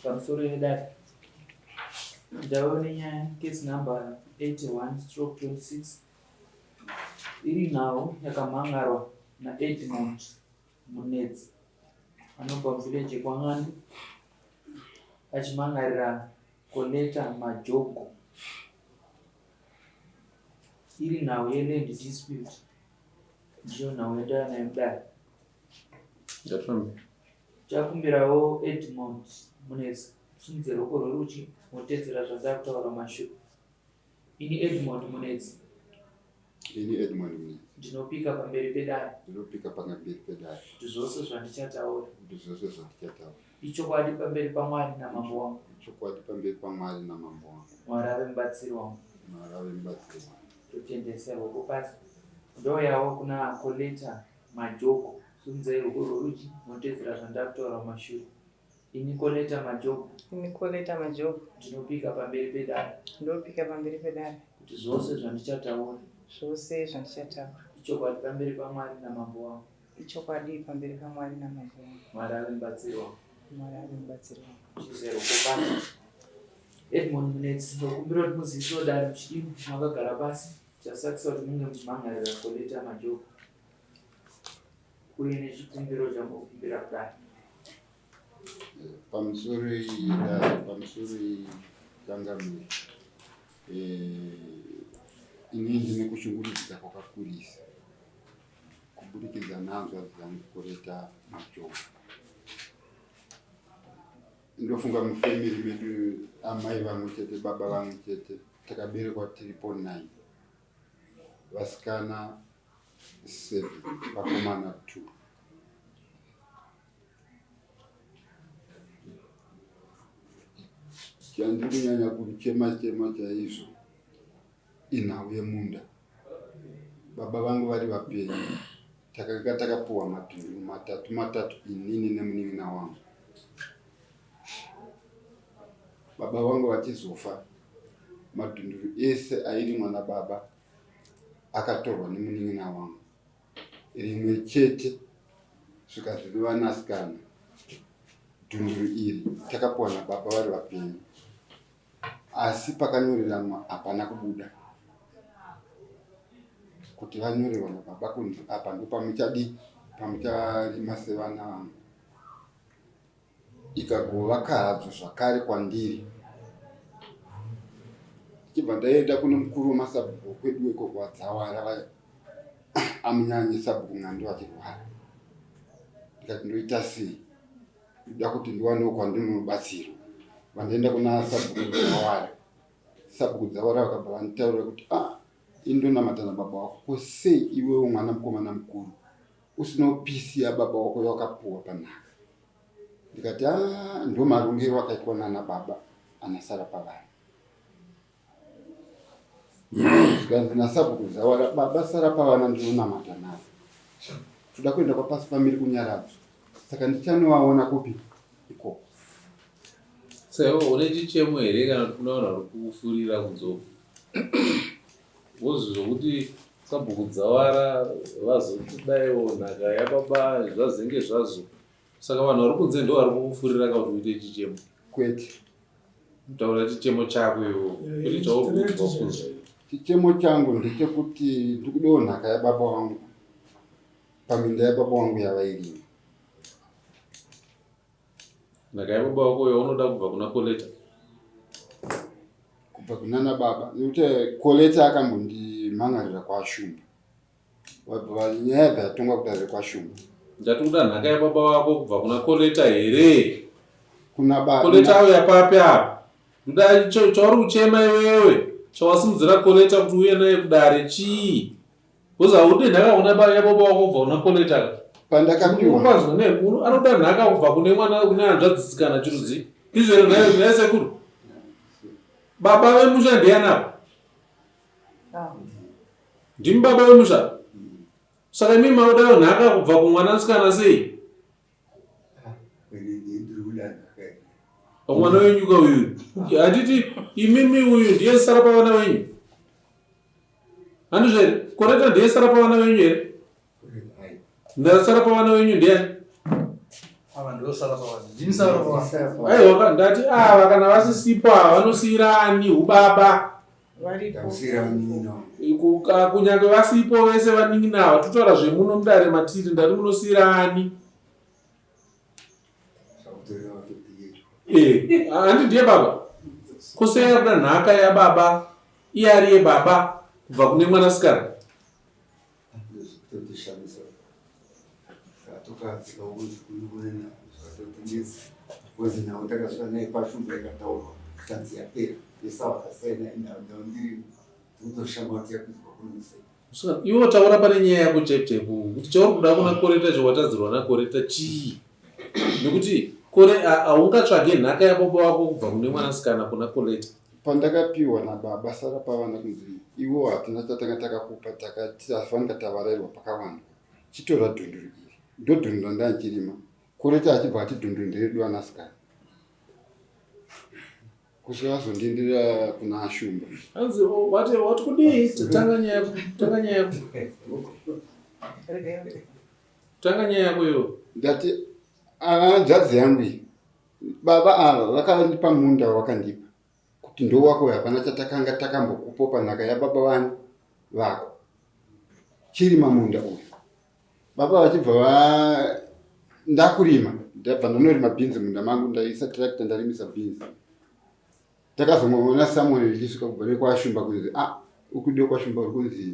pamusoro yedare. Ndaone nyaya case number 81/26 iri nhau yakamhangarwa naEdmond Munetsi anobva muvillage kwaN'anga achimhangarira Koleta Majogo. Iri nhau yeland dispute ndiyo nhau yatanayo mudare. Chakumbirawo Edmond Munetsi kusumudza ruoko rworudyi mutedzera zvandava kutaura mashure. Ini Edmond Munetsi ndinopika pamberi pedare kuti zvose zvandichataura ichokwadi pamberi paMwari namambo wangu. Mwari ave mubatsiri wangu. Totendesa ruoko pasi. Ndouyawo kuna Koleta Majogo. Sumudzai ruoko rworudyi mutedzera zvandava kutaura mashure. Ini Koleta Majogo ndinopika pamberi pedare kuti zvose zvandichataura ichokwadi pamberi paMwari namambo wangu. Mwari ave mubatsiri wangu. Chizere ruoko pasi. Edmond Munetsi, ndokumbira kuti muzivisewo dare muchidii makagara pasi chasakisa kuti munge muchimhangarira Koleta Majogo uye nechikumbiro chamukumbira kudare. Pamusoro changamire ini ndine kushungurudzika kwakakurisa kuburikidza nanzwa dzangu Koleta Majogo. Ndofunga mufamily medu amai vamwe chete baba vamwe chete takaberekwa tiripo 9 vasikana 7 vakomana 2. Chandiri kunyanya kuchema chaizvo inhau yemunda. Baba vangu vari vapenyu takanga takapuwa matundu matatu inini nemunin'ina wangu. Baba vangu vachizofa madhundu ese airimwa nababa akatorwa nemunin'ina wangu. Rimwe chete zvikazvive vanasikana. Dhundu iri takapuwa nababa vari vapenyu. Asi pakanyoreranwa hapana kubuda kuti vanyorerwa nababa kunzi apa ndo pamucharima sevana vangu. Ikagova kahadzo zvakare kwandiri. Chibva ndaenda kune mukuru wemasabhuku kwedu iko kwaDzawara amunyanyi sabhuku Ng'ando vachirwara. Ndikati ndoita sei? Ndoda kuti ndiwanewo kwandinobatsirwa. Vandaenda kuna sabhuku Dzawara. Sabhuku Dzawara vakabva vanditaurira kuti indonamata nababa wako. Sei iwewo mwana mukomana mukuru usina pisi yababa wako yawakapuwa panhaka? Ndikati ndo marongero akaitwa nana baba anasara pavari. Ndikanzi nasabhuku Dzawara baba sara pavana ndinonamata navo. Toda kuenda kwapasi pamiri kunyaradzwa. Saka ndichanovaona kupi ikoko. Saiwo une chichemo here kana kuti unaona kufurira kunzovu? Wozvizvo kuti sabhuku Dzawara vazokudaiwo nhaka yababa zvazenge zvazvo. Saka vanhu vari kunze ndo vari kukufurira kana kuti uite chichemo? Kwete. Mutaura chichemo chako iwo. Kuti chauri kuzwa. Chichemo changu ndechekuti ndikudawo nhaka yababa wangu. Paminda yababa wangu yavairima. Nhaka yababa wako yaunoda kubva kuna Koleta? Kubva kunana baba. Nekuti Koleta akambondimhangarira kwaShumba. Wabva nyaya dzatongwa kutare kwaShumba. Ndati kuda nhaka yababa wako kubva kuna Koleta here? Kuna baba. Koleta auya papi apa? Nda chauri kuchema iwewe. Chawasimudzira Koleta kuti uye naye kudare chii? Woza ude nhaka kuna baba yababa wako kubva kuna Koleta? Pandakapiwa. Unozwa ne anoda nhaka kubva kune mwana kune hanzvadzisikana chirudzi. Izvero naye sekuru. Baba vemusha ndianapa? Ndimi baba vemusha. Saka mimi maudayo nhaka kubva kumwanasikana sei? Mwana wenyu uyu. Handiti imimi uyu ndiye sara pavana venyu. Handizve Koleta ndiye sara pavana venyu here? Ndasara pavana venyu ndiani? Ava ndo aiwa ndati ava kana vasisipo ava vanosiyirani ubaba kunyange vasipo vese vaninginava totaura zvemuno mudare matiri ndati munosiyirani. Handi ndiye baba kuseya kuda nhaka yababa iye ari yebaba kubva kune mwanasikana. Iwo taura pane nyaya yako chepchepu kuti chauri kuda kuna koreta chawatadzirwa nakoreta chii, nekuti haungatsvage nhaka yababa wako kubva kune mwanasikana kuna koreta. Pandakapiwa nababa saka pavana kunzi iwo hatina tatanga takakupa takafanira tavarairwa pakawanda chitora dhundu iri ndodhundu randanchirima koreta achibva ati dhundu nderedu anasikana kusvika azondindira kuna ashumba anzi wati kudii tanga nyaya yako yo ndati hanzvadzi yangu iyi baba ava vakandipa munda wakandipa kuti ndo wako hapana chatakanga takambokupopa nhaka yababa vani vako chirima munda uyu baba vachibva ndakurima ndabva ndanorima bhinzi munda mangu ndaisa tractor ndarimisa bhinzi takazongoona Samuel richisvika kubva nekwashumba kunzi ukudiwa kwashumba uri kunzi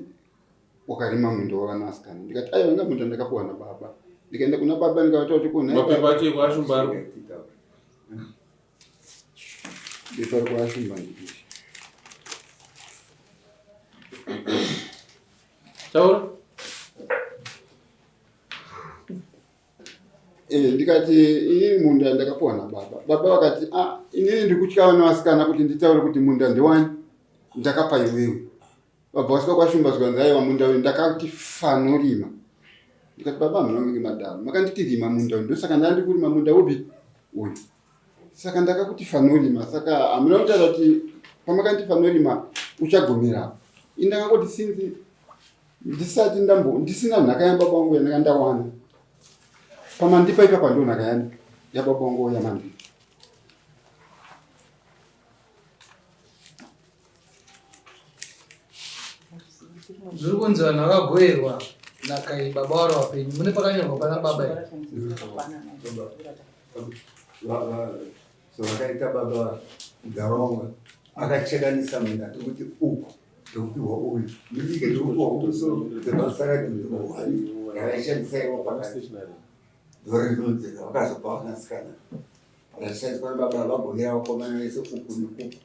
wakarima munda wavanasikana ndikati aiwa inga munda ndakapuwa nababa ndikaenda kuna baba ndikavataura kuti mapepa acho kwashumba ari bepa rikwashumba ndikuti taura ndikati ini munda ndakapuwa nababa baba vakati inini ndikutyawo nevasikana kuti nditaure kuti munda ndiwani ndakapa iwewe vabva vasvika kwashumba zvikanzi aiwa munda uyu ndakati fanorima ndikati baba munonge madaro makanditi rima munda uyu ndosaka ndandi kurima munda upi uyu saka ndakakuti fanorima saka hamuna kutaura kuti pamakanditi fanorima uchagumira ini ndakangoti sinzi ndisati ndisina nhaka yababa vangu yandanga ndawana pamandipa ipapa ndo nhaka yani yababa vangu yamandiri zviri kunzi vanhu vakagoyerwa nhaka iyi baba waro vapenyu mune pakanyorwa pana baba zvavakaita baba mugaro wamwe akachekanisa munda tokuti uku ndokupiwa uyu ndike ndokupiwa kumusoro dzebasara dzinohwani yavaishandisaiwa pakati dorinonzera vakazobva vanasikana vakashandiswa nebaba vagonyera vakomana vese uku nekuku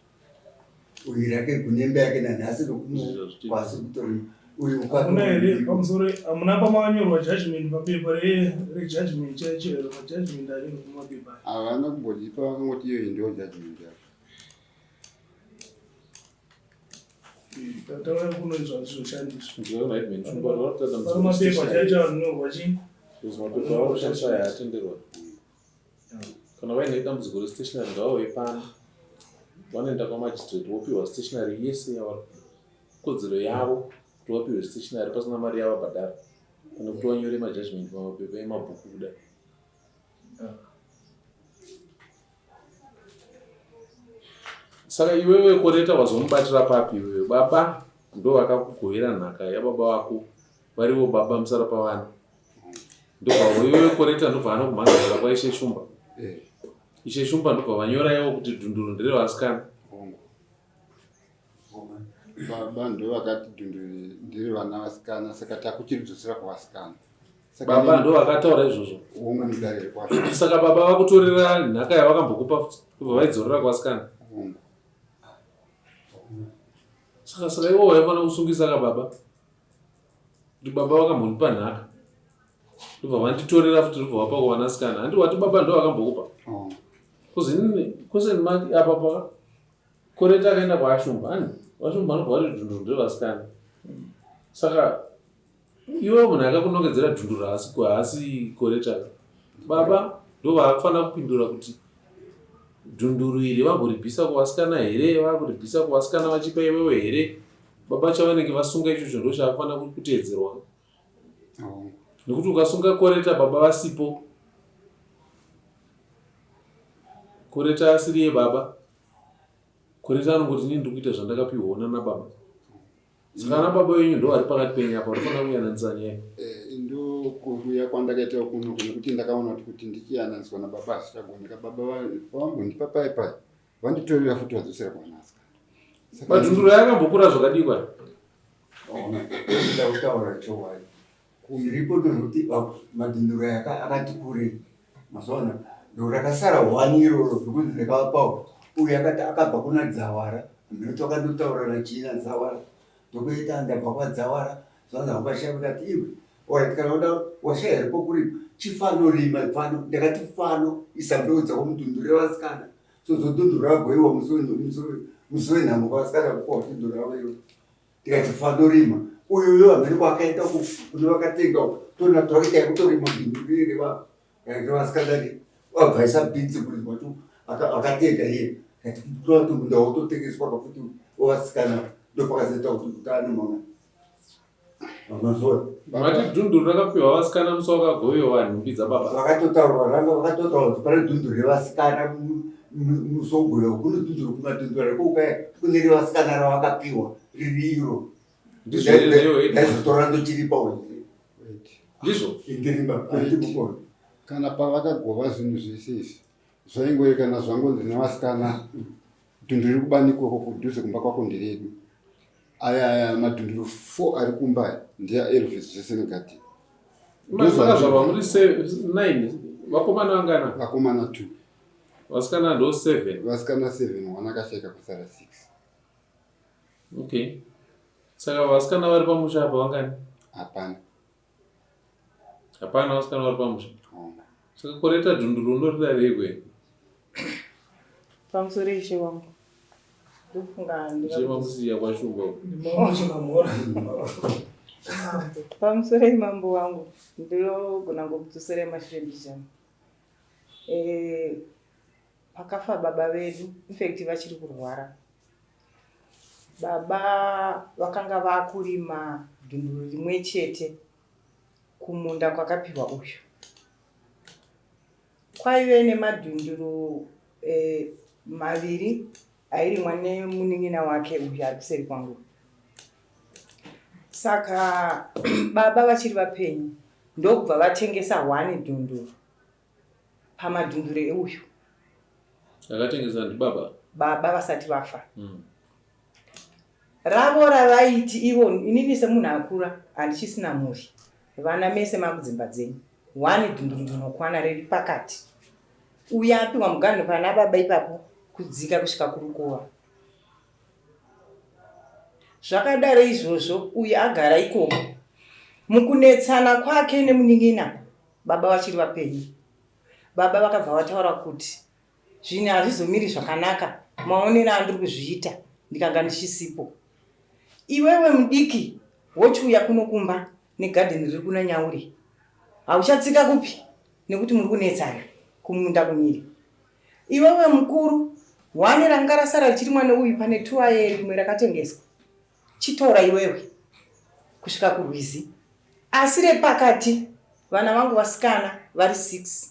uyu rake gunembe yake nanhasi nokunokwasi kutori uyu hakuna here pamusoro hamuna pamakanyorwa judgment papepa rejudgment chaicho here majudgment anenge kumapepa havana kumbotipa vakangoti iyo ndo judgment yacho taura kunoizva zvizoshandiswa ndiomapepa pamapepa chaicho anonyorwa chii mapepa anoshandiswa yaatenderwa kana vaine dambudziko restationary ngavauye pano vanoenda kwamajistrate vopiwa stationary yese yavari kodzero yavo kuti vapiwe stationary pasina mari yavabhadhara kana kuti vanyore majudgment pamapepa emabhuku kudai. Saka iwewe koreta wazomubatira papi iwewe baba ndo vakakugovera nhaka yababa vako varivo baba musara pavana ndobva iwewe koreta ndobva anokumhanzira kwaishe shumba ishe shumba ndobva vanyora ivo kuti dhunduru nderevasikana baba ndo vakati dhunduru ndiri vana vasikana saka takuchiridzosera kuvasikana baba ndo vakataura izvozvo umwe mudarire kwacho saka baba vakutorera nhaka yavakambokupa kubva vaidzorera kuvasikana saka ivo vaifanira kusungisa ka baba kuti baba vakambonipa nhaka ndobva vanditorera futi ndobva vapa kuvanasikana handi wati baba ndo vakambokupa kuseni mati apa paka koreta akaenda kwaashumba ani vashumba anobva vari dhunduru ndevasikana saka iwe munhu akakunongedzera dhunduru haasi koreta baba ndo vaakufanira kupindura kuti dhunduru iri vamboribvisa kuvasikana here vakuribvisa kuvasikana vachipa iwewe here baba chavanenge vasunga ichocho ndo chaakufanira kuteedzerwa nekuti ukasunga koreta baba vasipo Koreta asiri yebaba. Koreta anongoti inini ndiri kuita zvandakapiwa nana baba. Saka ana baba wenyu ndo ari pakati penyu apa unofanira kuyananisira nyaya. Ndo kuuya kwandakaita kuno kuti ndakaona kuti ndichiyananiswa nababa asichagoneka. Baba vangu ndipapai vanditorera futi vadzosera kwanasa. Madhunduru yakambokura zvakadikwa. Ndida kutaura chowai. Zviripo ndozvoti madhunduru akati kure. Mazuva ndo rakasara 1 iroro zvokuti ndakavapawo. Uye akabva kuna Dzawara. Ndinotoka ndotaura nachina Dzawara. Ndokuita ndabva kwaDzawara. Zvanzi vakashavika kuti iwe. Ora kana uda washaya ripo kurima. Chifano rima fano. Ndakati fano isandodza kumudhunduru wevasikana. Sozodhunduru ragoiwa musoro nhamo kwasikana kwa dhunduru ragoiwa. Ndikati fano rima. Uyu amene kwakaita kune vakatenga tona twaita kutorima dhunduru reva. Vasikana vabvaisa bhitsi kuti watu akatenga iye. Kati kutoa munda wototengeswa kafuti wevasikana ndopakazoita kuti kutane mwana. Mati dhunduru rakapiwa vasikana musi wakagoiwa nhumbi dzababa. Vakatotaura kuti pane dhunduru revasikana musogoiwa kune dhunduru kumadhunduru rekouka kune revasikana ravakapiwa riri iro. Ndaizotora ndochiripa ndizvo ndirimba kana pavakagova zvinhu zvese izvi zvaingoikana zvangonzi nevasikana dhunduru riri kubanikwa kudhuze kumba kwako nderedu. Aya madhunduru 4 ari kumba ndiya Elvis zvesenegati. Zvakazvarwa muri 9 vakomana vangana? Vakomana 2. Vasikana ndo 7. Vasikana 7 mwana akashayika kusara 6. Okay. Saka vasikana vari pamusha apa vangani? Hapana. Hapana vasikana vari pamusha. Saka Koreta dhunduru unorida reigwe. Pamusoro ishe wangu. Ndichimamusiya kwashumba. Pamusoro imambo wangu ndinogona ngokudzosera mashure mbichana. Pakafa baba vedu, infact vachiri kurwara. Baba vakanga vakurima dhunduru rimwe chete kumunda kwakapiwa uyu. Kwaive nemadhunduru maviri airimwa nemunin'ina wake uyu ari kuseri kwangu. Saka baba vachiri vapenyu ndokubva vatengesa 1 dhunduru pamadhunduru euyu. Akatengesa ndibaba? Baba vasati vafa. Ravo ravaiti ivo inini semunhu akura handichisina mhuri. Vana mese makudzimba dzenyu. 1 dhunduru ndinokwana riri pakati. Uya apiwa muganhu pana baba ipapo kudzika kusvika kurukova. Zvakadaro izvozvo uyu agara ikoko. Mukunetsana kwake nemunin'ina baba vachiri vapenyu. Baba vakabva vataura kuti zvinhu hazvizomiri zvakanaka maonero andiri kuzviita ndikanga ndichisipo. Iwewe mudiki wochiuya kuno kumba negadheni riri kuna Nyauri. Hauchatsika kupi nekuti muri kunetsana kumunda kumiri. Iwewe mukuru 1 ranga rasara richirimwa neuyu pane 2 aye rimwe rakatengeswa. Chitora iwewe kusvika kurwizi. Asi repakati vana vangu vasikana vari 6.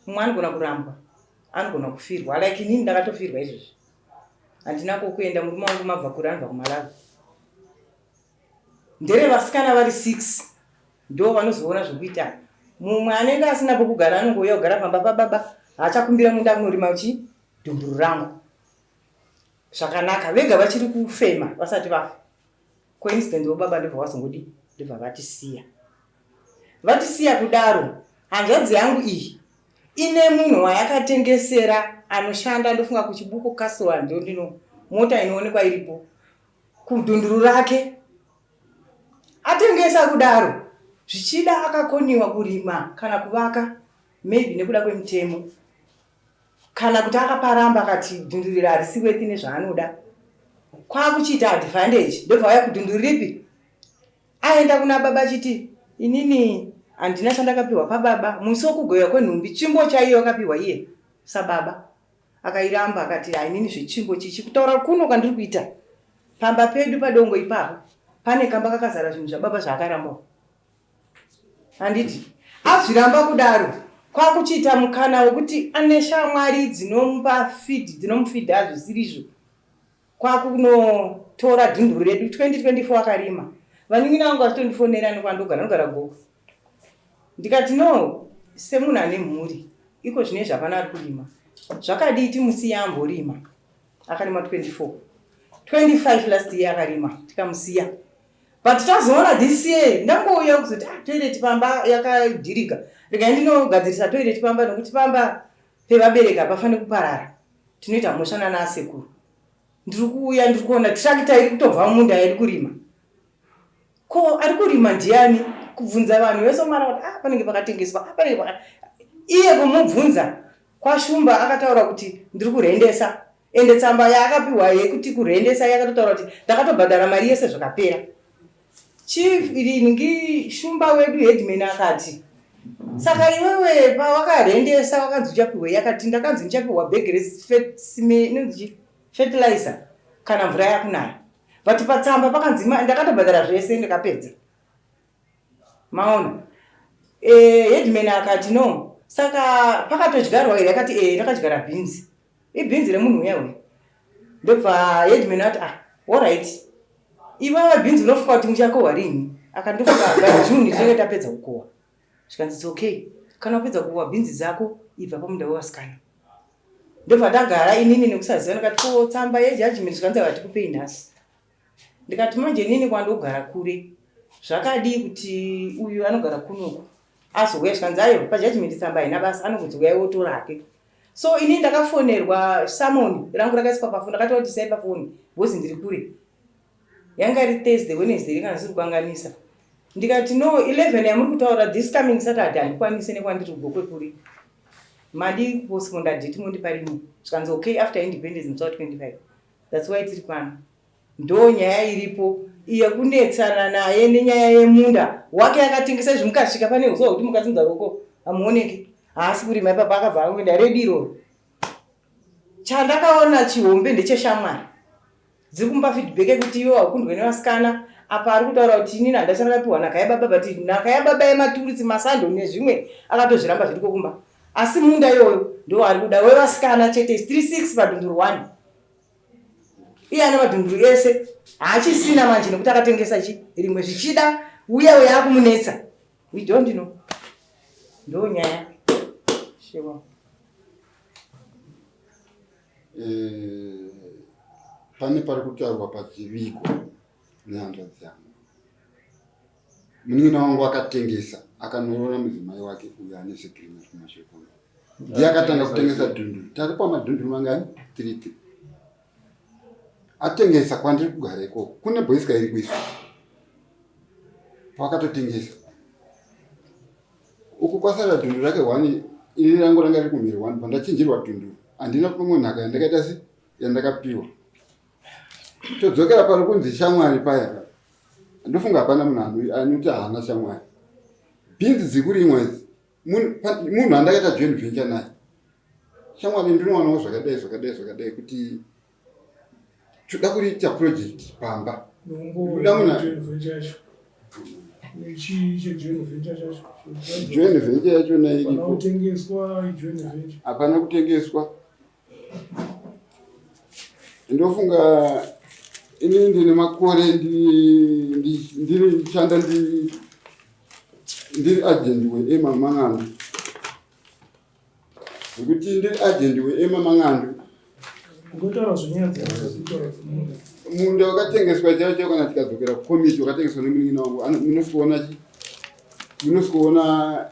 Mumwe anogona kurambwa, anogona kufirwa. Like inini ndakatofirwa izvozvo. Handina kokuenda murume wangu mabva kure anobva kuMalawi. Ndere vasikana vari 6 ndo vanozoona zvokuita. Mumwe anenge asina pokugara anongouya kugara pamba pababa hachakumbira munda kunorima uchi dhunduru rangu. Zvakanaka vega vachiri kufema vasati vafa. Coincidence baba ndibva vazongodi ndibva vatisiya. Vatisiya kudaro hanzvadzi yangu iyi ine munhu wayakatengesera anoshanda ndofunga kuchibuko Castle ndo ndino mota inoonekwa iripo kudhunduru rake. Atengesa kudaro zvichida akakoniwa kurima kana kuvaka maybe nekuda kwemutemo kana kuti akaparamba akati dhunduru harisi wethi nezvaanoda kwakuchiita advantage ndobva vaya kudhunduru ripi aenda kuna baba chiti inini handina chandakapiwa pababa musi wokugoiwa kwenhumbi chimbo chaiyo akapiwa iye sababa akairamba akati inini zvechimbo chichi kutaura kuno kwandiri kuita pamba pedu padongo ipapo pane kamba kakazara zvinhu zvababa zvaakaramba handiti azviramba kudaro kwakuchiita mukana wekuti ane shamwari dzinomupa feed dzinomufidha zvisirizvo kwakunotora dhunduru redu 2024 akarima vaningina vangu vachitondifonera nekwandogara goko ndikati no semunhu ane mhuri iko zvine zvapana ari kurima zvakaditi musiya amborima akarima 25 last year akarima tikamusiya but tazoona this year ndangouya kuzoti toilet pamba yakadhirika rega ndinogadzirisa toilet pamba nokuti pamba pevabereka pafanira kuparara tinoita moshana naasekuru ndiri kuuya ndiri kuona tirakita iri kutobva mumunda iri kurima ko ari kurima ndiani kubvunza vanhu vese mara kuti panenge pakatengeswa iye kumubvunza kwashumba akataura kuti ndiri kurendesa ende tsamba yaakapiwa yekuti kurendesa yakatotaura kuti ndakatobhadhara mari yese zvakapera chief iringi shumba wedu headman akati saka iwewe pawakarendesa wakanzi uchapiwa yakati ndakanzi ndichapiwa bag fertilizer kana mvura yakunaya but patsamba pakanzi ndakatobhadhara zvese ndikapedza maona headman akati no saka pakatodyarwa iri akati ndakadyara bhinzi ibhinzi remunhu uya uyu ndobva headman ati alright ivawa bhinzi unofunga kuti muchakohwa rini akandofunga by June tinenge tapedza kukohwa zvikanzi okay kana wapedza kukohwa bhinzi dzako ibva pamunda wevasikana ndobva ndagara inini nekusaziva ndikati ko tsamba yejudgment zvikanzi hatikupei nhasi ndikati manje inini kwandogara kure zvakadii kuti uyu anogara kunoku azouya zvikanzi ayo pajudgment tsamba haina basa anongodzouya wotorake so ini ndakafonerwa samoni rangu rakaiswa pafoni ndakati tisai pafoni bhozi ndiri kure yanga iri Thursday Wednesday rikana ziri kukanganisa ndikati no 11 yamuri kutaura this coming Saturday handikwanise nekwandiri kugokwe kuri madi postponed date mundipa rimwe zvikanzi okay after independence musi 25 that's why tiri pano ndo nyaya iripo iye kunetsana naye nenyaya yemunda wake akatengesa zvimukasvika pane huswa kuti mukatsinza roko amuoneke haasi kurima ipapa akabva akuenda rediro chandakaona chihombe ndecheshamwari dziri kumba feedback ekuti iwo hakundwe nevasikana apa ari kutaura kuti inini handachakapiwa nhaka yababa but nhaka yababa yematuritsi masando nezvimwe akatozviramba zviri kokumba asi munda iyoyo ndo ari kuda wevasikana chete 36 padhunduru 1 iye ane madhunduru ese haachisina manje nekuti akatengesa rimwe zvichida uya uya akumunetsa we don't know ndo nyaya shewa pane pari kutaurwa pachiviko nehanzvadzi yangu munin'ina wangu akatengesa akanorora mudzimai wake uyo ane sekirima kumashoko ndiye akatanga kutengesa dhunduru taripa madhunduru mangani 3 atengesa kwandiri kugara ikoko kune bhoisika iri kuiswa pakatotengesa uku kwasara dhunduru rake 1 ini rangu ranga riri kumhiri 1 pandachinjirwa dhunduru handina kumwe nhaka yandakaita se yandakapiwa todzokera pari kunzi shamwari paya ndofunga hapana munhu anoti haana shamwari bhinzi dzikurimwa idzi munhu andakaita joint venture naye shamwari ndinowanawo zvakadai kuti toda kuriita project pamba joint venture yacho nairipo hapana kutengeswa ndofunga ini ndine makore ndiri shanda ndiri agent weEma Mang'andu nekuti ndiri agent weEma Mang'andu munda wakatengeswa chaicho kana tikadzokera kukomiti wakatengeswa nemunin'ina wangu munosikuona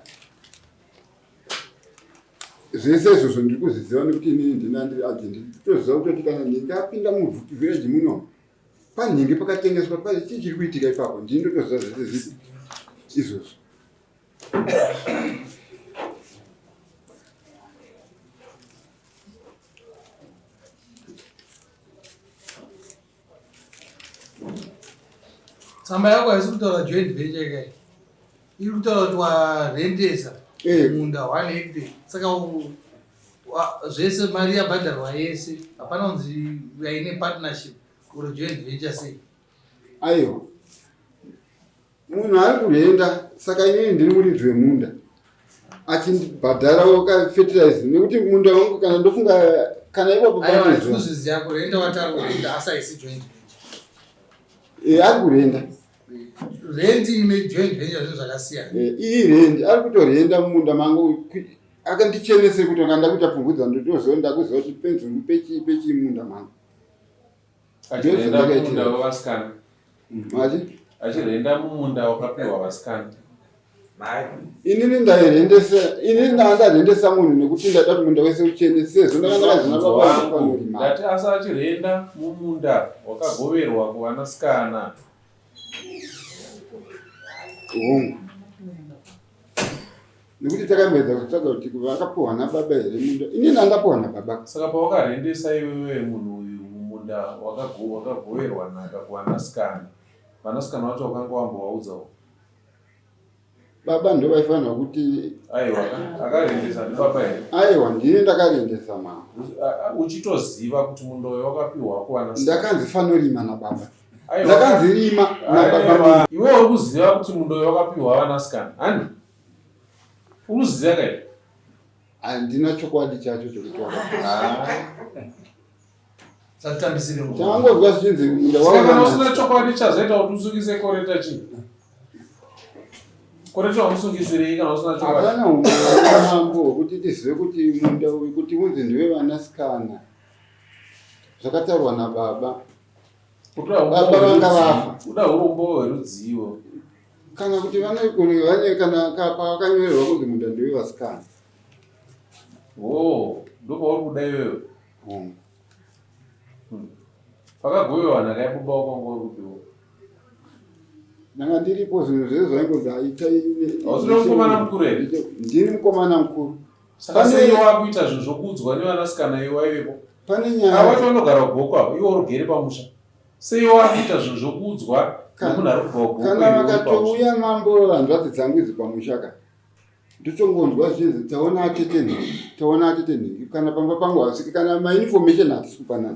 zvese izvozvo ndiri kuzviziva nekuti inini ndiri agent toziva kutoti kana ndingapinda muvillage muno panhingi pakatengeswa chii chiri kuitika ipapo ndini ndotoziva zvese izvozvo tsamba yako haisi kutaura joint venture kai iri kutaura kuti warendesa munda 1 hectare saka zvese mari yabhadharwa yese hapana kunzi aine partnership uri joint venture sei aiwa munhu ari kurenda saka inini ndiri muridzi wemunda achindibhadharawo kafertilizer nekuti munda wangu kana ndofunga kana ipapo kuzviziva kurenda watari kurenda asi haisi joint venture. Ari kurenda rendi nejoint venture zvinhu zvakasiyana. Iyi rendi ari kutorenda mumunda mangu akandichenese kuti nganda kuita pfungudza ndotozonda kuziva kuti penzuru pechimunda mangu achirenda mumunda wevasikana mati achirenda mumunda wakapiwa vasikana. inini ndarendesa munhu nekuti ndada kuti munda wese uchene sezvo ndati asi achirenda mumunda wakagoverwa kuvanasikana. nekuti takamedza kutsvaga kuti vakapiwa nababa here munda inini angapiwa nababa. Saka pawakarendesa iwewe munhu uyu mumunda wakagoverwa nhaka kuvanasikana, vanasikana vacho wakanga wambovaudzawo? Baba ndo vaifanira kuti aiwa akarendesa ndibaba here? Aiwa ndini ndakarendesa mama. Uchitoziva kuti munda uyu wakapiwa kuvanasikana? Ndakanzi fanorima nababa. Ndakanzirima nababa. Iwe uri kuziva kuti munda uyu wakapiwa vanasikana? Hani? Uruziva kai? Handina chokwadi chacho chokuti wakapiwa. Satambisire ngo. Tangozwa zvichinzi munda wakapiwa. Saka kana usina chokwadi chazoita kuti usungise koreta chii? Koreta wamusungisirei kana usina chokwadi? Hapana umambo wekuti tizive kuti munda uyu kuti unzi ndewevanasikana. Zvakataurwa nababa. Baba vanga vafa. Uda urombo hwerudzivo. Kana kuti vane kana pakanyorerwa kuti munda ndewevasikana. Ndopauri kuda iwewe. Pakagoverwa nhaka yababa wako uri kupiwa. Nanga ndiripo zvinhu zvese zvaingonzi aita hausiri mukomana mukuru here? Ndiri mukomana mukuru. Saka sei wakuita zvinhu zvokuudzwa nevanasikana iwe waivepo? Pane nyaya avacho vanogara kugoko avo, iwe urugere pamusha. Sei wakuita zvinhu zvokuudzwa nemunhu ari kubva kugoko? Kana vakatouya mambo hanzvadzi dzangu idzi pamushaka ndochongonzwa zvinhu taona atete nhingi kana pamba pangu hasviki kana mainformation hatisi kupanana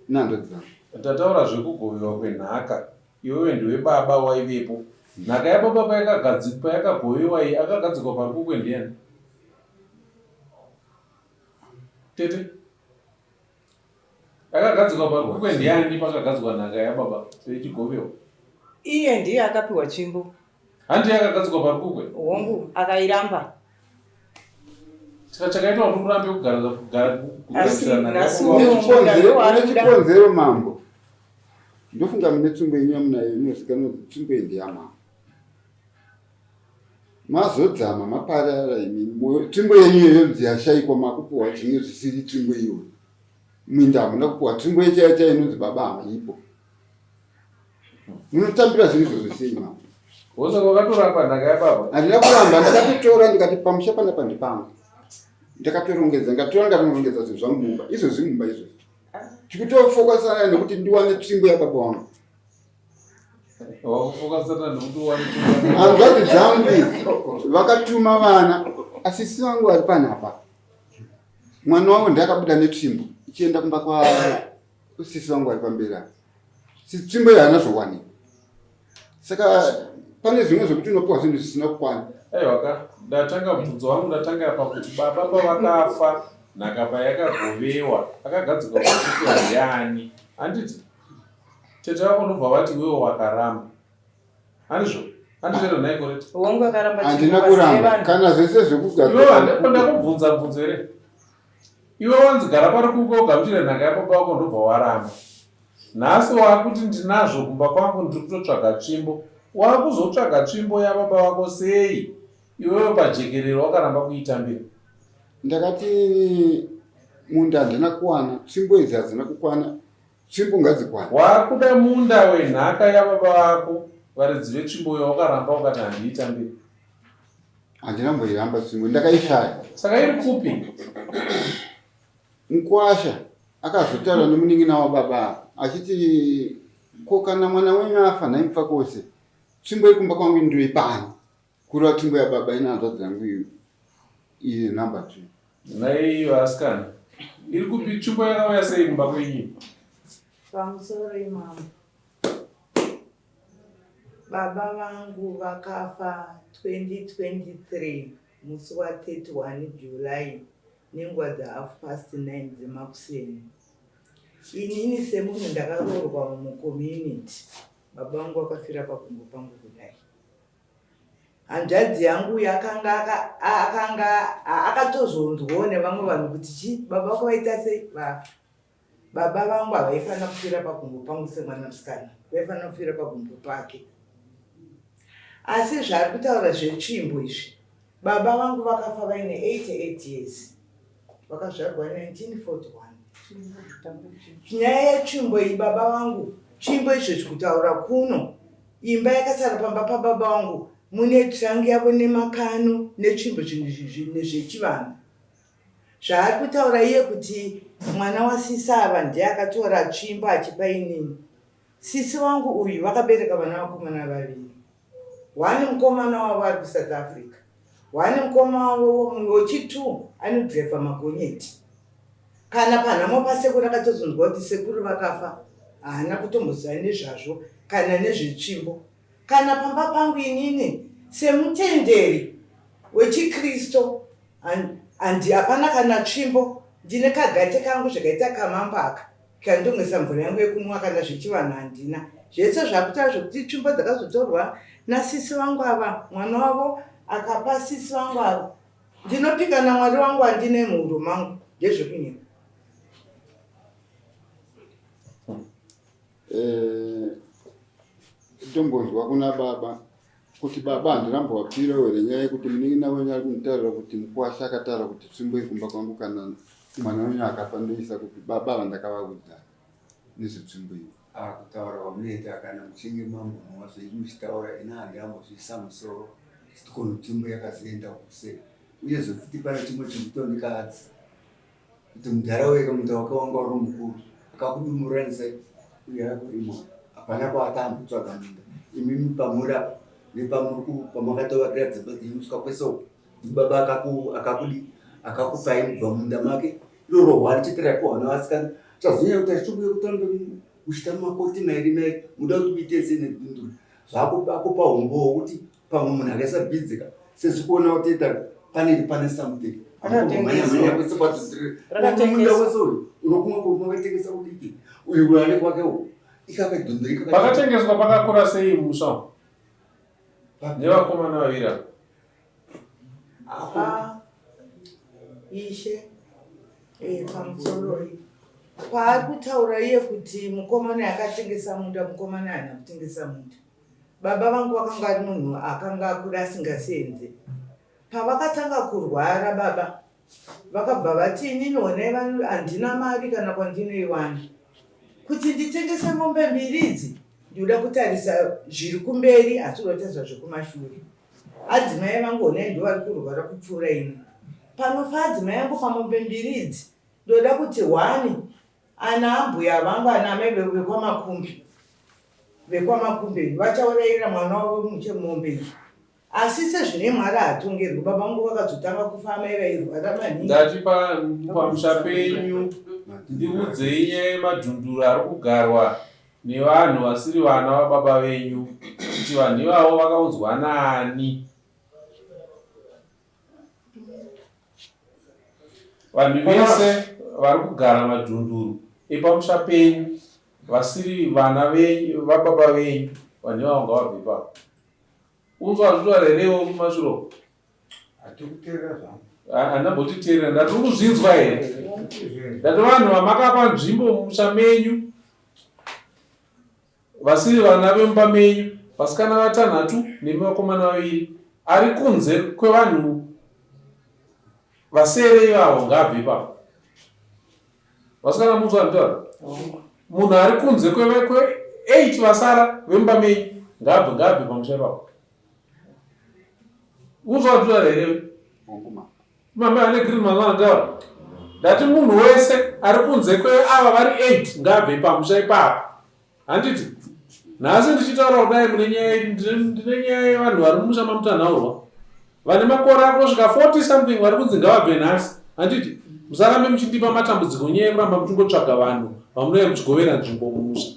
nando dzangu. Tataura zvekugoverwa kwenhaka. Iwewe ndiwe baba waivepo. Nhaka yababa payakagovewa iyi akagadzikwa parukukwe ndiani? Tete? Akagadzikwa parukukwe ndiani pakagadzikwa nhaka yababa pechigovewa? Iye ndiye akapiwa tsvimbo. Handi akagadzikwa parukukwe? Hongu akairamba. Saka chakaita kuti urambe kugara chikonzero mambo. Ndofunga mune tsumbo yenyu yamunayo inozikanwa kuti tsumbo ndeyamama. Mazodzama maparara imini tsumbo yenyu iyoyo yashayikwa makupuwa zvimwe zvisiri tsumbo iyoyo. Mwinda hamuna kupuwa tsumbo yechayacha inonzi baba hamipo. Munotambira zvinhu izvozvo sei mama? Wosaka wakatoramba nhaka yababa? Handina kuramba, ndakatotora ndikati pamusha panapa ndipangu. Ndakatorongedza ndikatorongedza zvinhu zvangu mumba. Izvozvi mumba izvozvi. Tikutofokasana nekuti ndiwane tsvimbo yababa wangu. Wakufokasana nekuti uwane tsvimbo? Hanzvadzi dzangu vakatuma vana asisi vangu vari panapa. Mwana wavo ndakabuda netsvimbo ichienda kumba kwa sisi vangu vari pamberi apa. Tsvimbo iyi haana zvowanikwa. Saka pane zvimwe zvokuti unopiwa zvinhu zvisina kukwana. Aiwaka, ndatanga mubvunzo wangu ndatanga pakuti baba pavakafa nhaka payakagovewa akagadzikwa parukukwe ndiani? Handiti tete vako ndobva vati iwewe wakaramba. Handizvo? Handitero nhai koreti? Hongu akaramba. Handina kuramba kana zvese zvekugadzikwa. Iwewe handepo ndakubvunza bvunzo here? Iwe wanzi gara parukukwe ugamuchire nhaka yababa wako ndobva waramba. Nhasi wakuti ndinazvo kumba kwangu ndiri kutotsvaga tsvimbo. Wakuzotsvaga tsvimbo yababa wako sei? Iwewe pajekerero wakaramba kuitambira. Ndakati munda handina kuwana, tsvimbo idzi hadzina kukwana, tsvimbo ngadzikwane. Wakuda munda wenhaka yababa wako, varidzi vetsvimbo yawakaramba ukati handiitambira. Handina mboiramba tsvimbo, ndakaishaya. Saka iri kupi? Mukwasha akazotaura nomunin'ina wababa achiti ko kana mwana wenyu afa nhaimupfa kwose, tsvimbo yekumba kwangu ndoipani. Kureva tsvimbo yababa ina hanzvadzi dzangu iyi namba 2. Nai vasikana. Iri kupi tsvimbo yakauya sei kumba kwenyu? Pamusoro imama. Baba vangu vakafa 2023 musi wa 31 July nenguva dza9:30 dzemakuseni. Inini semunhu ndakaroorwa mucommunity, baba vangu vakafira pagumbo pangu kudai. Hanzvadzi yangu akanga akatozonzwawo nevamwe vanhu kuti chi baba vako vaita sei vafa. Baba vangu havaifanira kufira pagumbo pangu semwana musikana, vaifanira kufira pagumbo pake. Asi zvari kutaura zvetsvimbo izvi, baba vangu vakafa vaine 88 years, vakazvarwa 1941. Nyaya yetsvimbo iyi baba vangu, tsvimbo izvo kutaura kuno, imba yakasara pamba pababa vangu mune trangi yavo nemakano netsvimbo zvechivanhu. Zvaari kutaura iye kuti mwana wasisava ndiye akatora tsvimbo achipa inini. Sisi wangu uyu vakabereka vana vakomana vaviri. Wani mukomana wavo ari kuSouth Africa, wani mukomana wavo wechitu anodhirevha magonyeti. Kana panhamo pasekuru akatozonzwa kuti sekuru vakafa, haana kutomboziva nezvazvo kana nezvetsvimbo. Kana pamba pangu inini semutenderi wechiKristo hapana kana tsvimbo, ndine kagate kangu zvakaita kamambaka kandongesa mvura yangu yekunwa kana zvechivanhu handina. Zvese zvakutaura zvokuti tsvimbo dzakazotorwa nasisi vangu ava, mwana wavo akapa sisi vangu ava. Ndinopika naMwari wangu handine muhuro mangu, ndezvekunyika. Tombonzwa kuna baba kuti baba handinambowapira here nyaya yekuti munin'ina wenyu ari kunditaurira kuti mukwasha akataura kuti tsvimbo iri kumba kwangu kana mwana wenyu akafa ndoisa kuti baba vandakavaudza nezvetsvimbo iyi. Kutaura wamunoita kana muchinge mambonowa zvenyu muchitaura ina handiyambozviisa musoro kono tsvimbo yakazoenda kuseri. Uyezve futi pane chimwe chimutondikadzi kuti muntaraunda munhu wakawanga uri mukuru akakudumuranisa uye akurima hapana kwaatambotsvaga munda. Imimi pamura pamakatovaira dzimba dzenyuswa kwese uku baba akakupai mubva munda make iroro hwari chitira kuhwana vasikana chazonyanya kuti achitombuye kutamba kuchita makoti mairi muda kuti uite senedunduru zvakupa umbo hwokuti pamwe munhu akaisa bhidzika sezvikuona kutiita pane something manya kwese kwatomunda wese uyu unokumwa kwakatengesa kudiki uyu ulale kwakewo ikakadundurika pakatengeswa pakakura sei musha nevakomana vavira ishe pamusoro paari kutaura iye kuti mukomana akatengesa munda, mukomana haana kutengesa munda. Baba vangu vakanga ari munhu akanga akura asingasenze. Pavakatanga kurwara baba vakabva vati inini honai handina mari kana kwandinoiwana kuti nditengese mombe mbiri idzi, ndinoda kutarisa zviri kumberi asi unotariswa zvekumashure. Adzimai vangu honai ndo vari kurwara kupfuura ini. Panofa adzimai yangu pamombe mbiri idzi ndoda kuti 1 ana ambuya vangu ana amai vekwamakumbi vachaurayira mwana wavo muchemombe iyi. Asi sezvine mwari hatongerwi, baba vangu vakazotanga kufa amai vairwara maningi. Ndati pamusha penyu ndiudzei nyaya yemadhunduru ari kugarwa nevanhu vasiri vana vababa venyu kuti vanhu ivavo vakaunzwa naani. Vanhu vese vari kugara madhunduru epamusha penyu vasiri vana vababa venyu, vanhu ivavo ngavabve ipapo. Unzwa zvitorerewo kumashuro hatikuteerera zvangu handambotiteerera ndati kuzvinzwa here ndati vanhu vamakapa nzvimbo mumusha menyu vasiri vana vemumba menyu, vasikana 6 nevakomana 2 ari kunze kwevanhu vasere ivavo ngabve ipapo. Vasikana munzwa nditaura munhu ari kunze kwe8 vasara vemumba menyu ngabve pamusha ipapo. Uzwa zvitorerewo here mama ane green mananda ndati munhu wese ari kunze kweava vari 8 ngabve pamusha ipapo. Handiti nhasi ndichitaura kudai ndine nyaya yevanhu vari mumusha mamutanhaurwa vane makore akosvika 40 something vari kunzi ngavabve nhasi. Handiti musarambe muchindipa matambudziko nyaya yekuramba muchingotsvaga vanhu vamunouya muchigovera nzvimbo mumusha.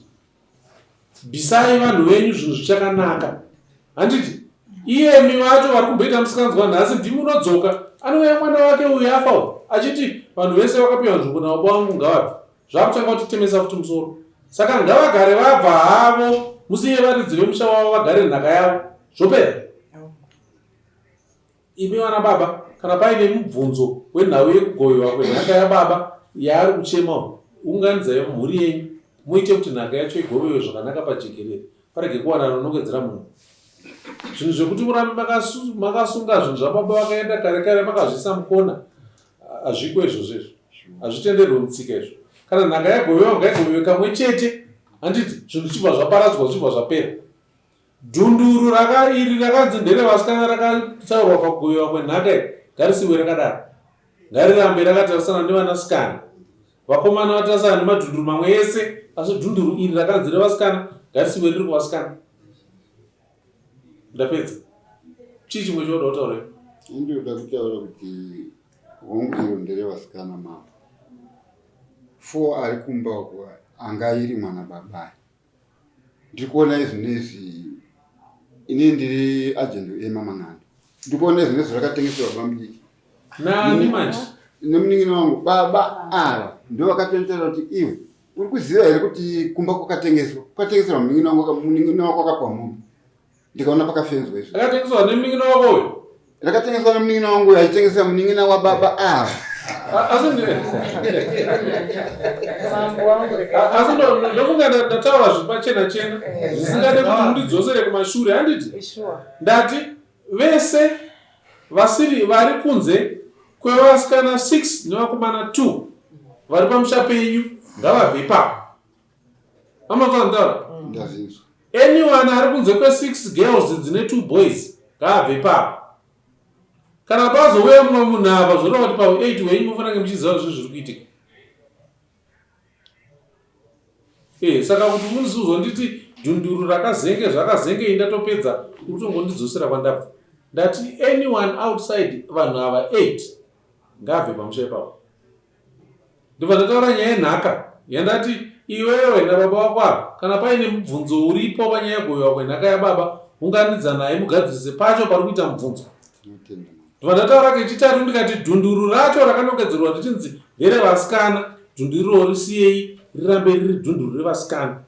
Bvisai vanhu venyu zvinhu zvichakanaka. Handiti iyemi vacho vari kumboita musikanzwa nhasi ndimi unodzoka anouya mwana wake uyu afa achiti vanhu vese vakapiwa nzvimbo nababa vangu ngavabve zvakutanga kutitemesa futi musoro saka ngavagare vabva havo musiye varidzi vemusha wavo vagare nhaka yavo zvopera. Imi vana baba kana paine mubvunzo wenhau yekugoyiwa kwenhaka yababa yaari kuchema unganidzai mhuri yenyu muite kuti nhaka yacho igovewe zvakanaka pajekerere parege kuwana rinongedzera munhu. Zvinhu zvekuti murambe makasunga zvinhu zvababa vakaenda kare kare makazvisa mukona hazviko izvozvezvo hazvitenderwe mutsika izvo. Kana nhaka yagovewa ngaigovewe kamwe chete handiti zvinhu chibva zvaparadzwa zvichibva zvapera. Dhunduru iri rakanzi nderevasikana rakatsaurwa pakugoyiwa kwenhaka iyi ngarisiwe rakadaro ngarirambe rakatarisana nevanasikana vakomana vatarisana nemadhunduru mamwe ese asi dhunduru iri rakanzi revasikana ngarisiwe riri kuvasikana. Ndapedza chii chimwe choda kutaura ndinoda kutaura kuti hongu iro nderevasikana mama 4 ari kumba uko anga iri mwana babaye ndikuona izvinezvi ine ndiri ajendo emama ng'ando ndikuona izvinezvi rakatengeserwa bamudiki nani manje nemuning'ina wangu baba ava ndo vakatendera kuti iwe uri kuziva here kuti kumba kwakatengeserwa muning'ina wako akapwa munhu ndikaona pakafenzwa izvo akatengeswa nemuning'ina wako uyo rakatengeswa nemuning'ina wangu uyo aitengesera muning'ina wababa ava asi ndofunga ndataura zvipachena chena zvisingade kuti mundidzosere kumashure handiti ndati vese vari kunze kwevasikana 6 nevakomana 2 vari pamusha penyu ngavabve ipapo. Amazvandaura anyone ari kunze kwe6 girls dzine 2 boys ngavabve ipapo. Kana pazouya mumwe munhu apa zvoreva kuti pa8 wenyu mufanira muchiziva zvinhu zviri kuitika. Saka kuti munizozonditi dhunduru zvakazenge indatopedza kutongondidzosera kwandabva ndati anyone outside vanhu ava 8 ngabve pamusha ipapo. Ndibva ndataura nyaya yenhaka yandati iwewe nababa wako ava kana paine mubvunzo uripo panyaya yegoyiwa kwenhaka yababa unganidza naye mugadzirise pacho pari kuita mubvunzo. Ndibva ndataura kechitatu ndikati dhunduru racho rakanongedzerwa richinzi nderevasikana dhunduru iroro risiyei rirambe riri dhunduru revasikana.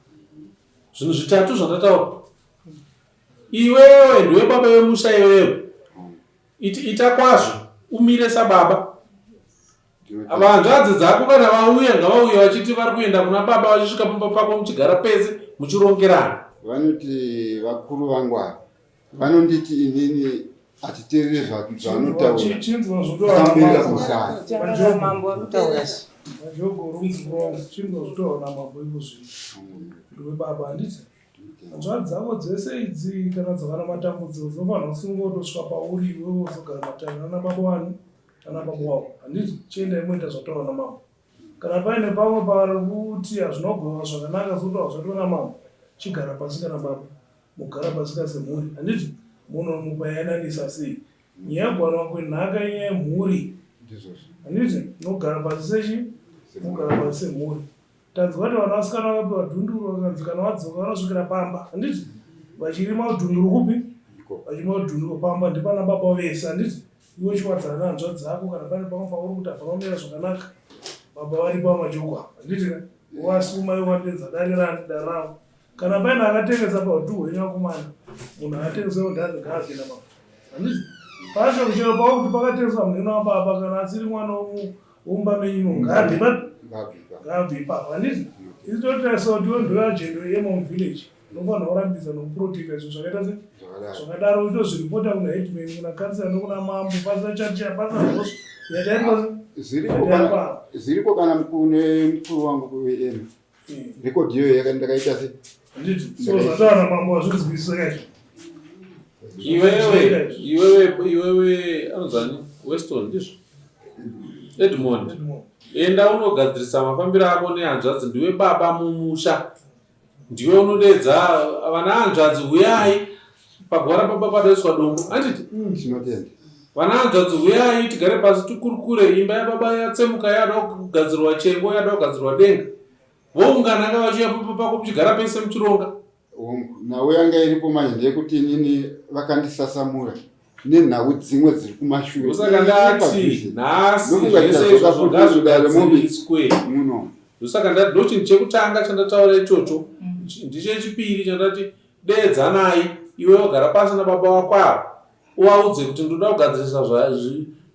Zvinhu zvitatu zvandataura. Iwewe ndiwe baba vemusha iwewe ita kwazvo umire sababa. Vanzvadzi dzako kana vauya ngavauye vachiti vari kuenda kuna baba vachisvika pamba pako muchigara pese muchirongerana. Vanoti vakuru vangu ava vanonditi inini hatiteerere zvavanotaura hanzvadzi dzako dzese idzi kana dzavana matambudziko dzinofanira kusingotosvika pauri iwewe uzogara matanda ana baba wani ana baba wako handiti chienda imoita zvataura namama. Kana paine pamwe pari kuti hazvinogova zvakanaka sotaura zvataura namama chigara pasi kana baba mugara pasi kasemhuri handiti munomubayananisa sei nyaya yegwanwa kwenhaka inyaya yemhuri handiti nogara pasi sechi mugara pasi semhuri. Tanzwa kuti vana vasikana vakapiwa dhunduru vakanzi kana vadzoka vanosvikira pamba handiti vachirima dhunduru kupi vachirima dhunduru pamba ndipana baba vese handiti iwe chiwadzana nehanzvadzi dzako kana pane pamwe pauri kuti hapamamira zvakanaka baba varipo vamachokwa handiti wasuma iwandenza darirani kana paine akatengesa paudhu hwenyu vakomana munhu akatengesawo ndazi ngaazvina mama handiti pacho kuchero pavo kuti pakatengeswa munhena wababa kana asiri mwana womba menyumo ngabve ipapo handiti isi totarisa kuti iwe ndoyajendo yemomuvillage unofanira kurambidza nokuproteka izvo zvakaita se zvakadaro utozviripota kuna hitman kuna kansela nokuna mambo pasina chaticha pasina zvose zviriko kana kune mukuru wangu kuem rekodhi iyoyo ndakaita se handiti so zvataura mambo wazvidzwisisa iwewe anozvani Weston ndizvo Edmond enda unogadzirisa mafambiro ako nehanzvadzi ndiwe baba mumusha ndiwe unodedza vana hanzvadzi uyai pagwara baba padoiswa dombo handiti vana hanzvadzi uyai tigare pasi tikurukure imba yababa yatsemuka yada kugadzirwa chengo yada kugadzirwa denga voungana vachiuya papa pako muchigara pese muchironga nhau yanga iripo manje ndeyekuti inini vakandisasamura nenhau dzimwe dziri kumashure usaka ndati nhasi zvese zvazvagaziviswe muno usaka ndati ndo chinhu chekutanga chandataura ichocho ndichechipiri chandati deedzanai iwe wagara pasi nababa wako ava uvaudze kuti ndoda kugadzirisa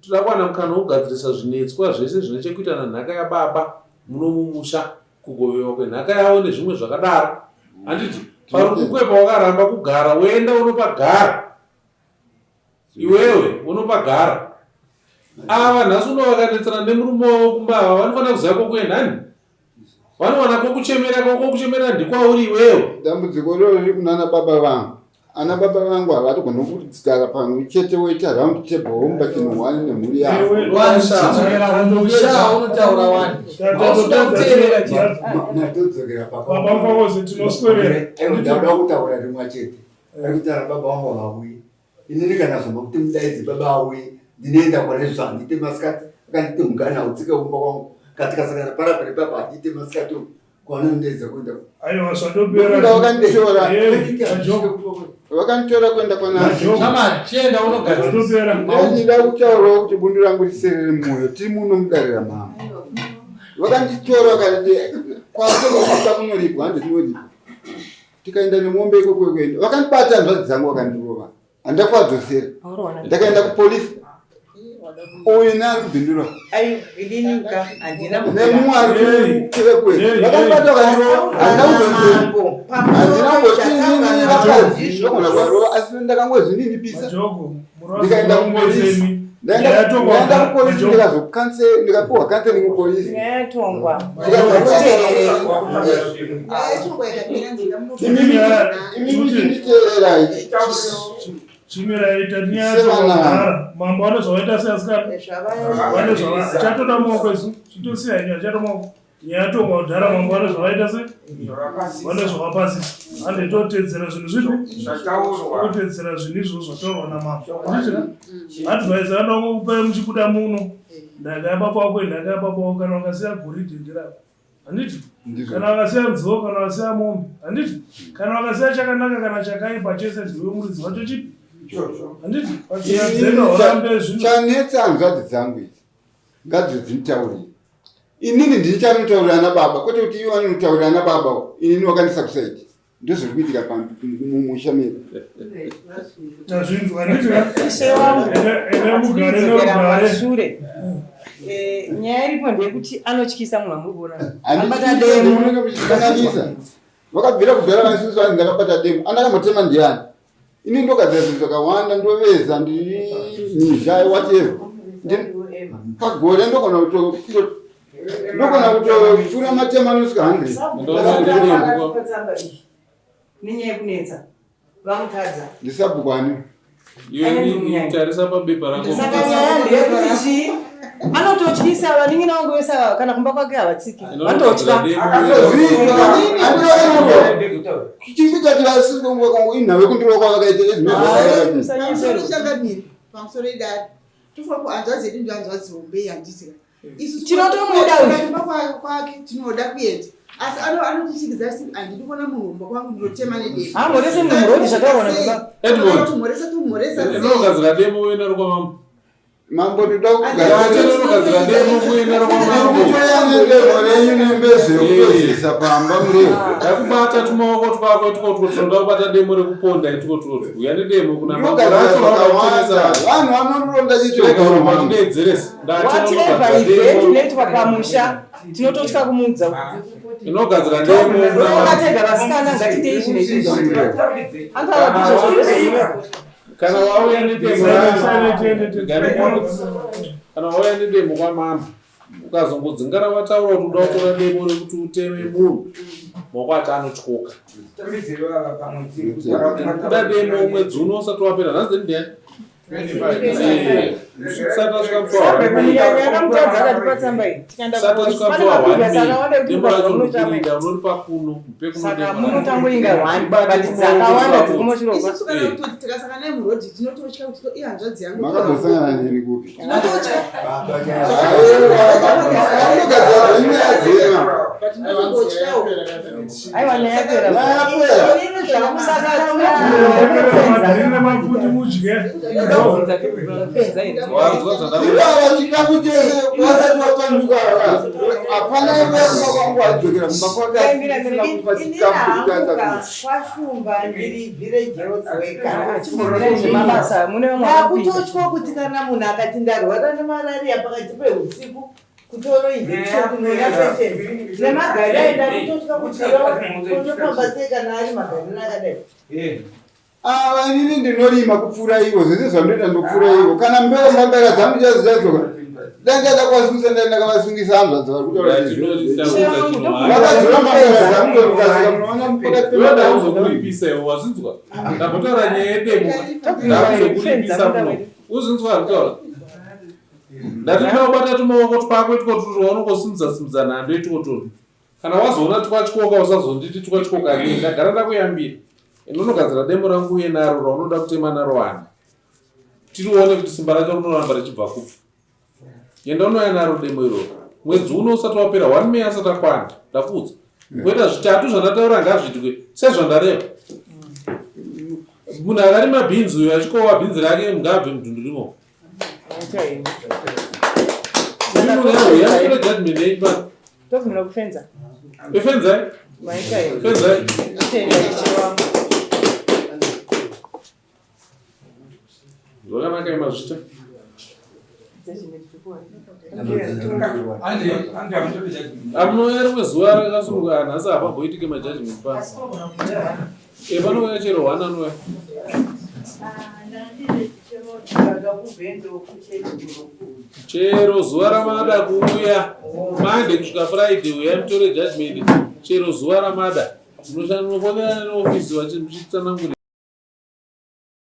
toda kuwana mukana wokugadzirisa zvinetswa zvese zvine chekuita nanhaka yababa muno mumusha kugovewa kwenhaka yavo nezvimwe zvakadaro handiti parukukwepa wakaramba kugara woenda unopagara iwewe unopagara ava nhasi uno vakanetsana nemurume wavo kumbava vanofanira kuziva kokuendani vanowana kokuchemera ndikwauri iwewe dambudziko roro riri kunana baba vangu ana baba vangu havatogona kudzigara pamwe chete woita round table womubatini wani nemhuri yavo ndauda kutaura rimwe chete akutara baba vangu hauyi inini kana zomba kuti mudaidzi baba auyi ndinoenda kwanesva handite masikati akandite mugana utsika umba kwangu katikasangana parapere baba handite masikati kwaanondeedza kuenda vakanditora kuenda kwanandida kutaurawo kuti bundu rangu riserere mwoyo tiri muno mudarira mama vakanditora vakati kwasonokuta kunoripwa handi tinoripwa tikaenda nemombe ikoko kuenda vakandibata nzvadzi dzangu vakandirova handakwadzosera ndakaenda kupolisi uyu nari kubhindura nemumwe ari kutevekwei vakandibata vakandirova handina kuzotinini vakadzi zvinogona kwarova asi ndakangozvindinipisa ndikaenda kupolisi ndaenda kupolisi ndikapiwa counseling mupolisi iminditeererai chimirai tatinyatogara mambo vanozovaita seasikana chatoda maoko isu chitosiya nyaya chatomako nyaya yatomwa kudhara mambo vanozvovaita se vanozvova pasi hande totedzera zvinhu zvipi totedzera zvinhu izvo zvataurwa namambo handichina advise anokupai muchibuda muno nhaka yababa wako nhaka yababa wako kana vakasiya goridhe ndirapa handiti kana vakasiya nzivo kana vakasiya mombe handiti kana vakasiya chakanaka kana chakaipa chese ndiwe muridzi vacho chipi handiti patsika dzega urambe zvinhu chanetsa hanzvadzi dzangu idzi ngadzidzinitaurire inini ndichanitaurira ana baba kwete kuti iwe anotaurira ana baba inini wakandisa kusaiti ndozviri kuitika mumusha medu tazvinzwa handitiene mugare shure nyaya iripo ndeyekuti anotyisa munhu amuri kuonaaaaisa vakabvira kugara vanisusu vanzi ndakabata demo andakambotema ndiani ini ndogadzira zvinhu zvakawanda ndoveza ndinizha whatever pagore ndogona kutofura matema anosvika 100 nenyaya yekunetsa vamutadza ndisabukwani tarisa pabepa rako saka nyaya ndeyekuti anototyisa vaningina vangu vese kana kumba kwake havatsiki vatotya inhave kundiro kwavakaita pamusoro idari tofana kuhanzvadzi yedu ndohanzvadzi hombe yandisika tinotomuda kwake tinoda kuenda asi anotichikidza asi handidi kuona munhu homba kwangu ndinotema nedei amhorese murodi zvataonatomhoresa tomhoresa demo uenda rokwamambo mambo toda kugadzira demo kuenda renyu nembezekuzisa pamba mureu takubata tumaoko twako tikotoda kubata demo rekuponda uya nedemo kuna vanhu vanoronda chichoatinedzeresi whatever event inoitwa pamusha tinototya kumudza inogadzira demo akatega vasikana ngatitei zvinhu kana wauya nedemo kwamama ukazongodzingara wataura kuti uda kutora demo rekuti uteme munhu maoko ati anotyoka kuda demo mwedzi uno usati wapera nhanzi ndiani unoripa kuno tikasangana naye murodhi tinototya kuti ihanzvadzi yangu makazosangana neni kupi Ndine mafuti mudye. chikafu chese wasati wapanduka hapana iwekwadzokera kwashumba ndiri vhirejerodzwekakutotya kuti kana munhu akati ndarwara nemararia pakati peusiku kutoro injektionunapeteni nemagari aida kutotya kutotofamba sei kana ari magari akadai inini ndinorima kupfuura ivo zvese zvandoita ndopfuura ivo kana mbere mbambara dzangu chazichazoka danga dakwasungisa ndakavasungisa hanzva dzavakutaravakadzora mbambara dzangu ukasika munozokuripisa wazvinzwa ndakutaura nyaya yedemo ndakuzokuripisa muno uzvinzwa nditaura ndatinobata tumaoko twako tikotori waunongosimudza nhando itikotori kana wazoona twachikoka usazonditi twachikoka rii ndagara ndakuyambira inonogadzira demo rangu uye naro raunoda kutema naro wani tirione kuti simba racho rinoramba richibva kupi enda unoya naro demo iroro mwedzi uno usati wapera 1 May asati akwana ndakuudza kuita zvitatu zvandataura ngazvitwe sezvandareva munhu akarima bhinzi uyo achikowa bhinzi rake ngabve mudhundu rimo efenzai zvakanaka imazvita amunoya rimwe zuva rakasununguka nhasi hapamboitike majudgment pasi panouya chero 1 anouya chero zuva ramada kuuya Monday kusvika Friday uya mutore judgment chero zuva ramada munofonera neofisi muchitsanangura